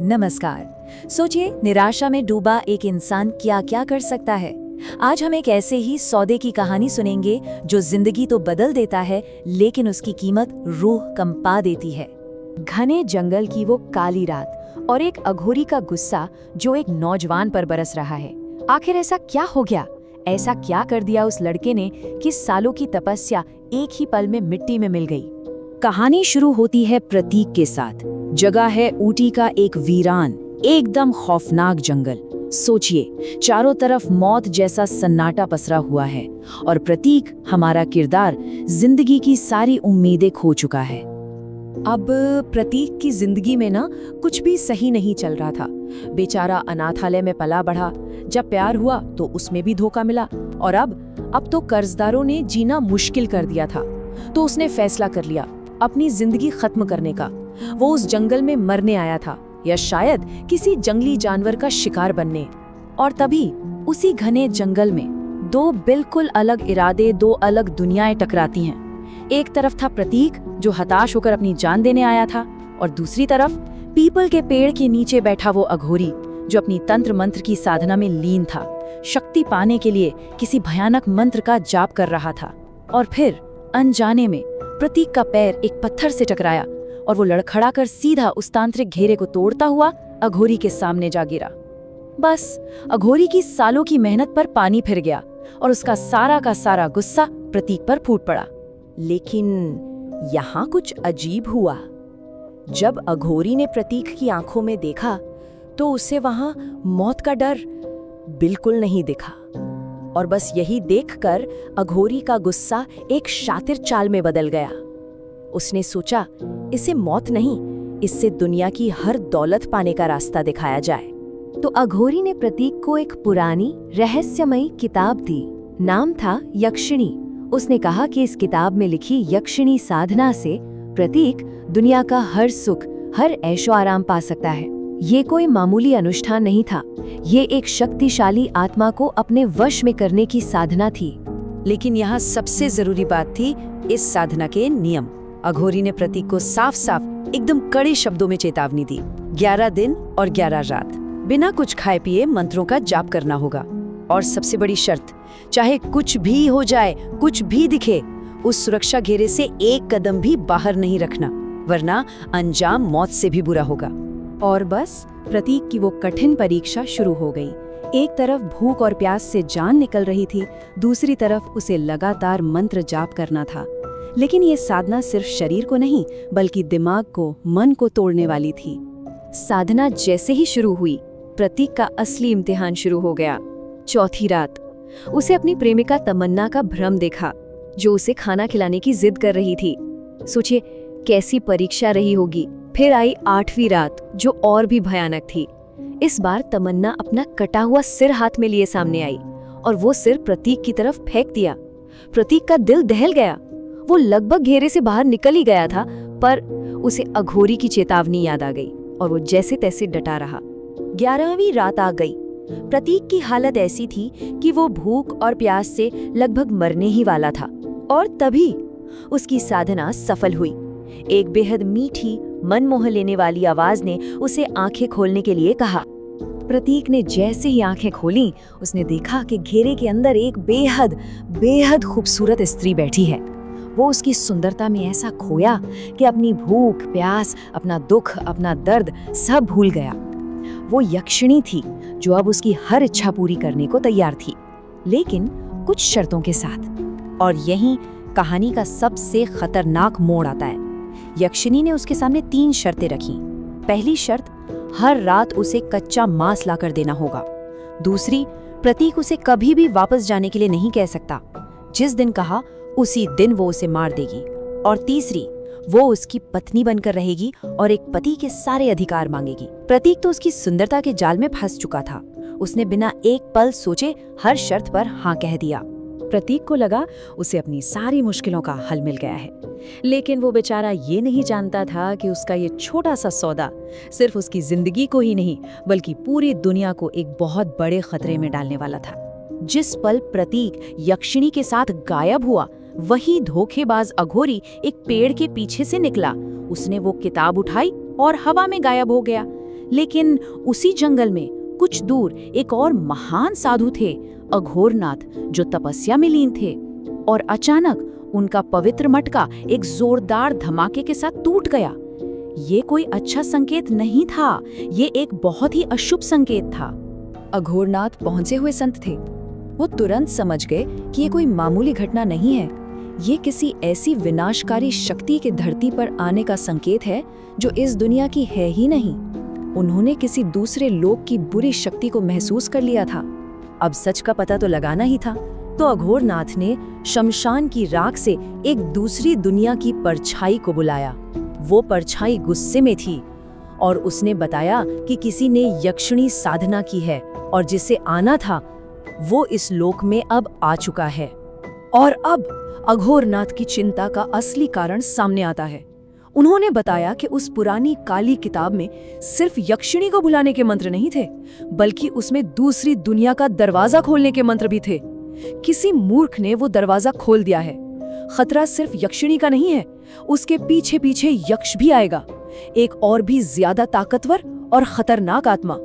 नमस्कार। सोचिए, निराशा में डूबा एक इंसान क्या क्या कर सकता है। आज हम एक ऐसे ही सौदे की कहानी सुनेंगे जो जिंदगी तो बदल देता है, लेकिन उसकी कीमत रूह कंपा देती है। घने जंगल की वो काली रात और एक अघोरी का गुस्सा जो एक नौजवान पर बरस रहा है। आखिर ऐसा क्या हो गया? ऐसा क्या कर दिया उस लड़के ने कि सालों की तपस्या एक ही पल में मिट्टी में मिल गई। कहानी शुरू होती है प्रतीक के साथ। जगह है ऊटी का एक वीरान, एकदम खौफनाक जंगल। सोचिए, चारों तरफ मौत जैसा सन्नाटा पसरा हुआ है और प्रतीक, हमारा किरदार, जिंदगी की सारी उम्मीदें खो चुका है। अब प्रतीक की जिंदगी में ना कुछ भी सही नहीं चल रहा था। बेचारा अनाथालय में पला बढ़ा, जब प्यार हुआ तो उसमें भी धोखा मिला और अब तो कर्जदारों ने जीना मुश्किल कर दिया था। तो उसने फैसला कर लिया अपनी जिंदगी खत्म करने का। वो उस जंगल में मरने आया था या शायद किसी जंगली जानवर का शिकार बनने। और तभी उसी घने जंगल में दो बिल्कुल अलग इरादे, दो अलग दुनियाएं टकराती हैं। एक तरफ था प्रतीक जो हताश होकर अपनी जान देने आया था, और दूसरी तरफ पीपल के पेड़ के नीचे बैठा वो अघोरी जो अपनी तंत्र मंत्र की साधना में लीन था, शक्ति पाने के लिए किसी भयानक मंत्र का जाप कर रहा था। और फिर अनजाने में प्रतीक का पैर एक पत्थर से टकराया और वो लड़खड़ाकर सीधा उस तांत्रिक घेरे को तोड़ता हुआ अघोरी के सामने जा गिरा। बस अघोरी की सालों की मेहनत पर पानी फिर गया और उसका सारा का सारा गुस्सा प्रतीक पर फूट पड़ा। लेकिन यहाँ कुछ अजीब हुआ। जब अघोरी ने प्रतीक की आंखों में देखा तो उसे वहां मौत का डर बिल्कुल नहीं दिखा। और बस यही देखकर अघोरी का गुस्सा एक शातिर चाल में बदल गया। उसने सोचा, इसे मौत नहीं, इससे दुनिया की हर दौलत पाने का रास्ता दिखाया जाए। तो अघोरी ने प्रतीक को एक पुरानी रहस्यमयी किताब दी। नाम था यक्षिणी। उसने कहा कि इस किताब में लिखी यक्षिणी साधना से प्रतीक दुनिया का हर सुख, हर ऐशो आराम पा सकता है। ये कोई मामूली अनुष्ठान नहीं था, ये एक शक्तिशाली आत्मा को अपने वश में करने की साधना थी। लेकिन यहाँ सबसे जरूरी बात थी इस साधना के नियम। अघोरी ने प्रतीक को साफ साफ एकदम कड़े शब्दों में चेतावनी दी। 11 दिन और 11 रात बिना कुछ खाए पिए मंत्रों का जाप करना होगा। और सबसे बड़ी शर्त, चाहे कुछ भी हो जाए, कुछ भी दिखे, उस सुरक्षा घेरे से एक कदम भी बाहर नहीं रखना, वरना अंजाम मौत से भी बुरा होगा। और बस प्रतीक की वो कठिन परीक्षा शुरू हो गई। एक तरफ भूख और प्यास से जान निकल रही थी, दूसरी तरफ उसे लगातार मंत्र जाप करना था। लेकिन ये साधना सिर्फ शरीर को नहीं बल्कि दिमाग को, मन को तोड़ने वाली थी। साधना जैसे ही शुरू हुई, प्रतीक का असली इम्तिहान शुरू हो गया। चौथी रात उसे अपनी प्रेमिका तमन्ना का भ्रम देखा, जो उसे खाना खिलाने की जिद कर रही थी। सोचिए कैसी परीक्षा रही होगी। फिर आई 8वीं रात, जो और भी भयानक थी। इस बार तमन्ना अपना कटा हुआ सिर हाथ में लिए सामने आई और वो सिर प्रतीक की तरफ फेंक दिया। प्रतीक का दिल दहल गया। वो लगभग घेरे से बाहर निकल ही गया था, पर उसे अघोरी की चेतावनी याद आ गई और वो जैसे तैसे डटा रहा। 11वीं रात आ गई। प्रतीक की हालत ऐसी थी कि वो भूख और प्यास से लगभग मरने ही वाला था। और तभी उसकी साधना सफल हुई। एक बेहद मीठी, मन मोह लेने वाली आवाज ने उसे आंखें खोलने के लिए कहा। प्रतीक ने जैसे ही आंखें खोलीं, उसने देखा कि घेरे के अंदर एक बेहद बेहद खूबसूरत स्त्री बैठी है। वो उसकी सुंदरता में ऐसा खोया कि अपनी भूख, प्यास, अपना दुख, अपना दर्द सब भूल गया। वो यक्षिणी थी जो अब उसकी हर इच्छा पूरी करने को तैयार थी, लेकिन कुछ शर्तों के साथ। और यहीं कहानी का सबसे खतरनाक मोड़ आता है। यक्षिणी ने उसके सामने 3 शर्तें रखी। पहली शर्त, हर रात उसे कच्चा मांस लाकर देना होगा। दूसरी, प्रतीक उसे कभी भी वापस जाने के लिए नहीं कह सकता। जिस दिन कहा उसी दिन वो उसे मार देगी। और तीसरी, वो उसकी पत्नी बनकर रहेगी और एक पति के सारे अधिकार मांगेगी। प्रतीक तो उसकी सुंदरता के जाल में फंस चुका था। उसने बिना एक पल सोचे हर शर्त पर हाँ कह दिया। प्रतीक को लगा उसे अपनी सारी मुश्किलों का हल मिल गया है, लेकिन वो बेचारा ये नहीं जानता था कि उसका ये छोटा सा सौदा सिर्फ उसकी जिंदगी को ही नहीं बल्कि पूरी दुनिया को एक बहुत बड़े खतरे में डालने वाला था। जिस पल प्रतीक यक्षिणी के साथ गायब हुआ, वही धोखेबाज अघोरी एक पेड़ के पीछे से निकला। उसने वो किताब उठाई और हवा में गायब हो गया। लेकिन उसी जंगल में कुछ दूर एक और महान साधु थे, अघोरनाथ, जो तपस्या में लीन थे। और अचानक उनका पवित्र मटका एक जोरदार धमाके के साथ टूट गया। ये कोई अच्छा संकेत नहीं था, ये एक बहुत ही अशुभ संकेत था। अघोरनाथ पहुंचे हुए संत थे। वो तुरंत समझ गए कि ये कोई मामूली घटना नहीं है, ये किसी ऐसी विनाशकारी शक्ति के धरती पर आने का संकेत है जो इस दुनिया की है ही नहीं। उन्होंने किसी दूसरे लोक की बुरी शक्ति को महसूस कर लिया था। अब सच का पता तो लगाना ही था, तो अघोरनाथ ने शमशान की राख से एक दूसरी दुनिया की परछाई को बुलाया। वो परछाई गुस्से में थी और उसने बताया कि किसी ने यक्षिणी साधना की है और जिसे आना था वो इस लोक में अब आ चुका है। और अब अघोरनाथ की चिंता का असली कारण सामने आता है। उन्होंने बताया कि उस पुरानी काली किताब में सिर्फ यक्षिणी को बुलाने के मंत्र नहीं थे, बल्कि उसमें दूसरी दुनिया का दरवाजा खोलने के मंत्र भी थे। किसी मूर्ख ने वो दरवाजा खोल दिया है। खतरा सिर्फ यक्षिणी का नहीं है, उसके पीछे पीछे यक्ष भी आएगा, एक और भी ज्यादा ताकतवर और खतरनाक आत्मा।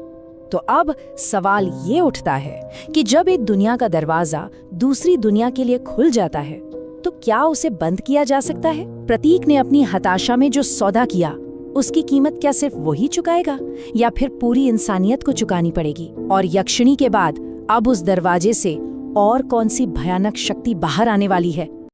तो अब सवाल ये उठता है कि जब एक दुनिया का दरवाजा दूसरी दुनिया के लिए खुल जाता है तो क्या उसे बंद किया जा सकता है? प्रतीक ने अपनी हताशा में जो सौदा किया उसकी कीमत क्या सिर्फ वही चुकाएगा या फिर पूरी इंसानियत को चुकानी पड़ेगी? और यक्षिणी के बाद अब उस दरवाजे से और कौन सी भयानक शक्ति बाहर आने वाली है?